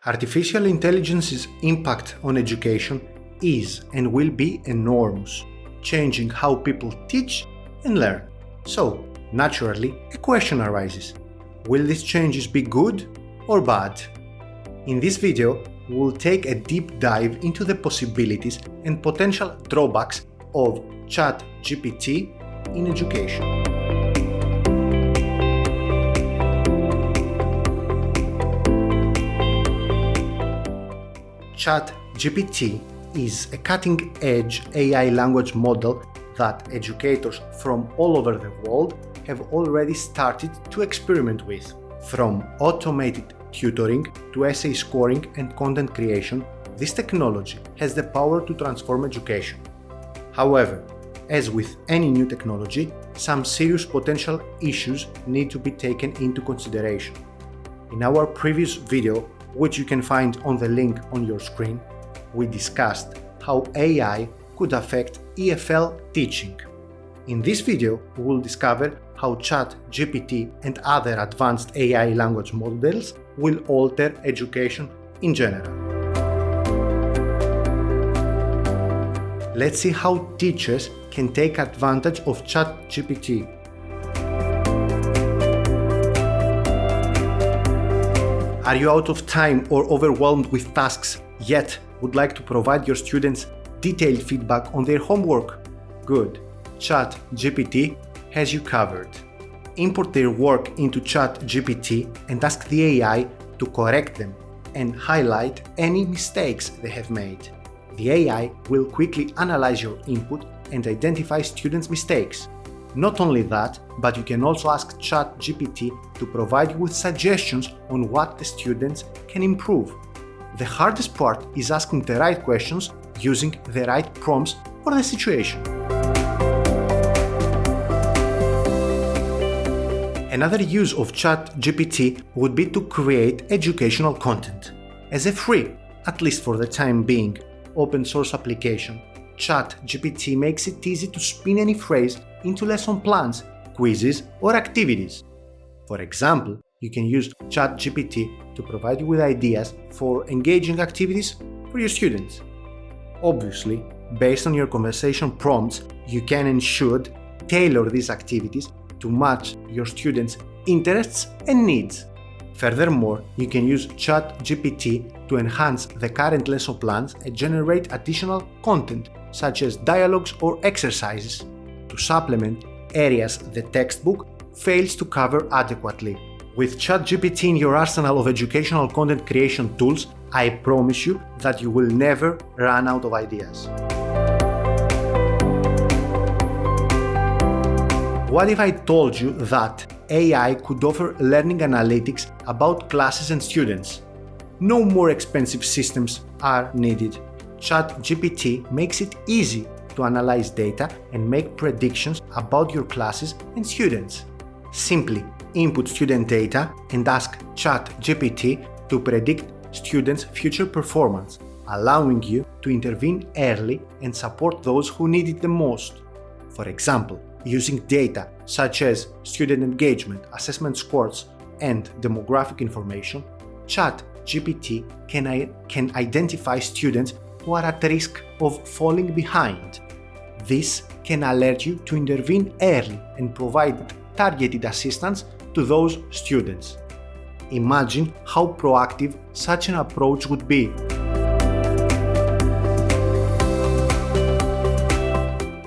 Artificial intelligence's impact on education is and will be enormous, changing how people teach and learn. So, naturally, a question arises. Will these changes be good or bad? In this video, we'll take a deep dive into the possibilities and potential drawbacks of ChatGPT in education. ChatGPT is a cutting-edge AI language model that educators from all over the world have already started to experiment with. From automated tutoring to essay scoring and content creation, this technology has the power to transform education. However, as with any new technology, some serious potential issues need to be taken into consideration. In our previous video, which you can find on the link on your screen, we discussed how AI could affect EFL teaching. In this video, we will discover how ChatGPT and other advanced AI language models will alter education in general. Let's see how teachers can take advantage of ChatGPT. Are you out of time or overwhelmed with tasks, yet would like to provide your students detailed feedback on their homework? Good. ChatGPT has you covered. Import their work into ChatGPT and ask the AI to correct them and highlight any mistakes they have made. The AI will quickly analyze your input and identify students' mistakes. Not only that, but you can also ask ChatGPT to provide you with suggestions on what the students can improve. The hardest part is asking the right questions using the right prompts for the situation. Another use of ChatGPT would be to create educational content. As a free, at least for the time being, open source application, ChatGPT makes it easy to spin any phrase into lesson plans, quizzes, or activities. For example, you can use ChatGPT to provide you with ideas for engaging activities for your students. Obviously, based on your conversation prompts, you can and should tailor these activities to match your students' interests and needs. Furthermore, you can use ChatGPT to enhance the current lesson plans and generate additional content, such as dialogues or exercises, to supplement areas the textbook fails to cover adequately. With ChatGPT in your arsenal of educational content creation tools, I promise you that you will never run out of ideas. What if I told you that AI could offer learning analytics about classes and students? No more expensive systems are needed. ChatGPT makes it easy to analyze data and make predictions about your classes and students. Simply input student data and ask ChatGPT to predict students' future performance, allowing you to intervene early and support those who need it the most. For example, using data such as student engagement, assessment scores, and demographic information, ChatGPT can identify students who are at risk of falling behind. This can alert you to intervene early and provide targeted assistance to those students. Imagine how proactive such an approach would be.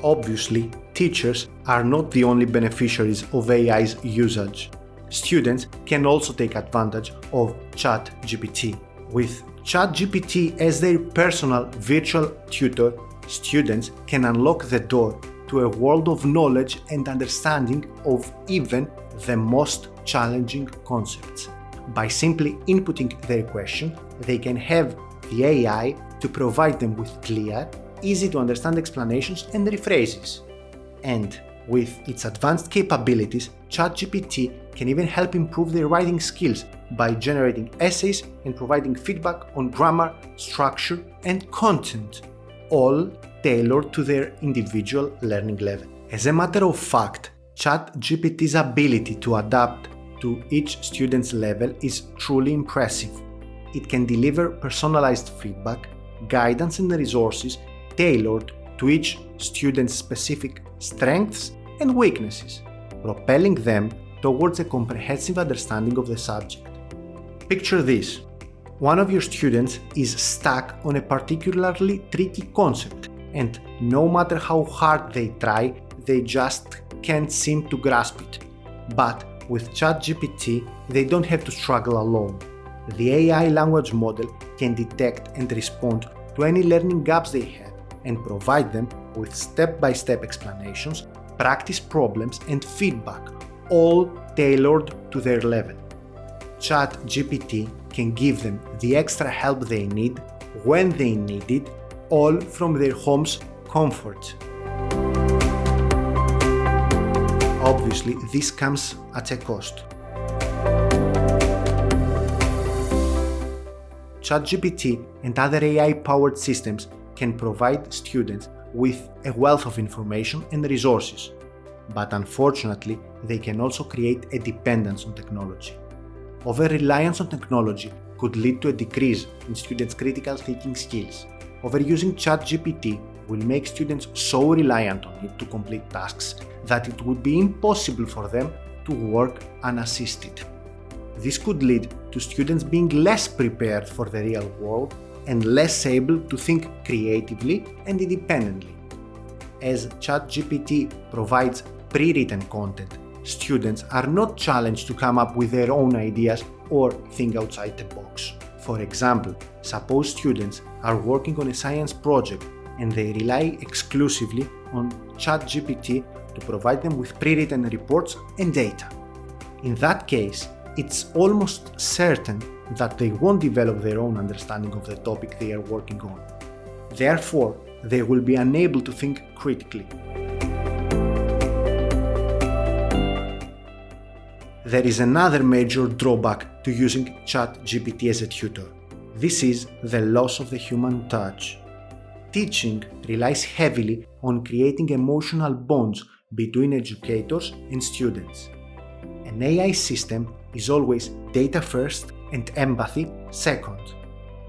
Obviously, teachers are not the only beneficiaries of AI's usage. Students can also take advantage of ChatGPT. With ChatGPT as their personal virtual tutor, students can unlock the door to a world of knowledge and understanding of even the most challenging concepts. By simply inputting their question, they can have the AI to provide them with clear, easy to understand explanations and rephrases. And with its advanced capabilities, ChatGPT can even help improve their writing skills by generating essays and providing feedback on grammar, structure, and content, all tailored to their individual learning level. As a matter of fact, ChatGPT's ability to adapt to each student's level is truly impressive. it can deliver personalized feedback, guidance and resources tailored to each student's specific strengths and weaknesses, propelling them towards a comprehensive understanding of the subject. Picture this. One of your students is stuck on a particularly tricky concept, and no matter how hard they try, they just can't seem to grasp it. But with ChatGPT, they don't have to struggle alone. The AI language model can detect and respond to any learning gaps they have and provide them with step-by-step explanations, practice problems, and feedback, all tailored to their level. ChatGPT can give them the extra help they need when they need it, all from their home's comfort. Obviously, this comes at a cost. ChatGPT and other AI-powered systems can provide students with a wealth of information and resources, but unfortunately, they can also create a dependence on technology. Over-reliance on technology could lead to a decrease in students' critical thinking skills. Overusing ChatGPT will make students so reliant on it to complete tasks that it would be impossible for them to work unassisted. This could lead to students being less prepared for the real world and less able to think creatively and independently. As ChatGPT provides pre-written content, students are not challenged to come up with their own ideas or think outside the box. For example, suppose students are working on a science project and they rely exclusively on ChatGPT to provide them with pre-written reports and data. In that case, it's almost certain that they won't develop their own understanding of the topic they are working on. Therefore, they will be unable to think critically. There is another major drawback to using ChatGPT as a tutor. This is the loss of the human touch. Teaching relies heavily on creating emotional bonds between educators and students. An AI system is always data first and empathy second.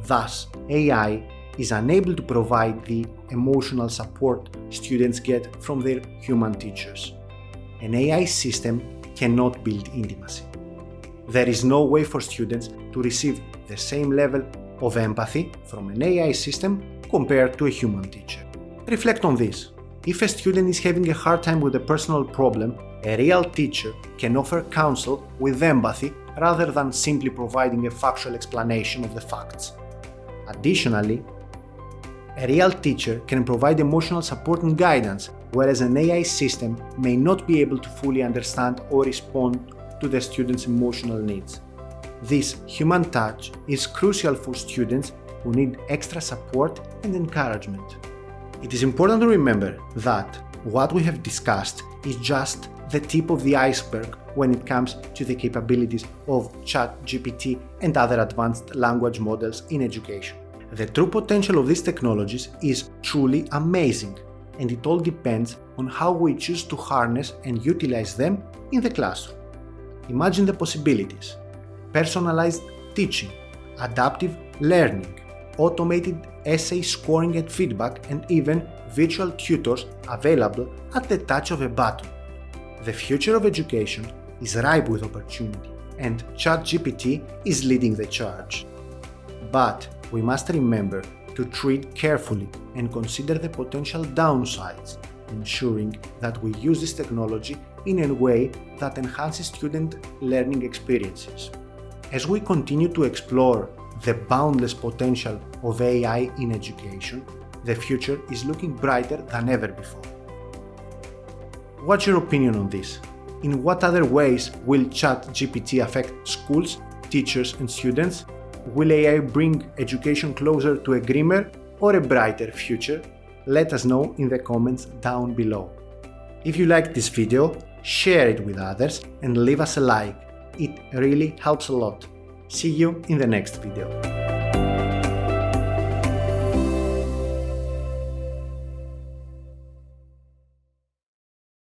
Thus, AI is unable to provide the emotional support students get from their human teachers. An AI system cannot build intimacy. There is no way for students to receive the same level of empathy from an AI system compared to a human teacher. Reflect on this. If a student is having a hard time with a personal problem, a real teacher can offer counsel with empathy rather than simply providing a factual explanation of the facts. Additionally, a real teacher can provide emotional support and guidance, whereas an AI system may not be able to fully understand or respond to the student's emotional needs. This human touch is crucial for students who need extra support and encouragement. It is important to remember that what we have discussed is just the tip of the iceberg when it comes to the capabilities of ChatGPT and other advanced language models in education. The true potential of these technologies is truly amazing, and it all depends on how we choose to harness and utilize them in the classroom. Imagine the possibilities: personalized teaching, adaptive learning, automated essay scoring and feedback, and even virtual tutors available at the touch of a button. The future of education is ripe with opportunity, and ChatGPT is leading the charge. But we must remember to tread carefully and consider the potential downsides, ensuring that we use this technology in a way that enhances student learning experiences. As we continue to explore the boundless potential of AI in education, the future is looking brighter than ever before. What's your opinion on this? In what other ways will ChatGPT affect schools, teachers, and students? Will AI bring education closer to a grimmer or a brighter future? Let us know in the comments down below. If you liked this video, share it with others and leave us a like. It really helps a lot. See you in the next video.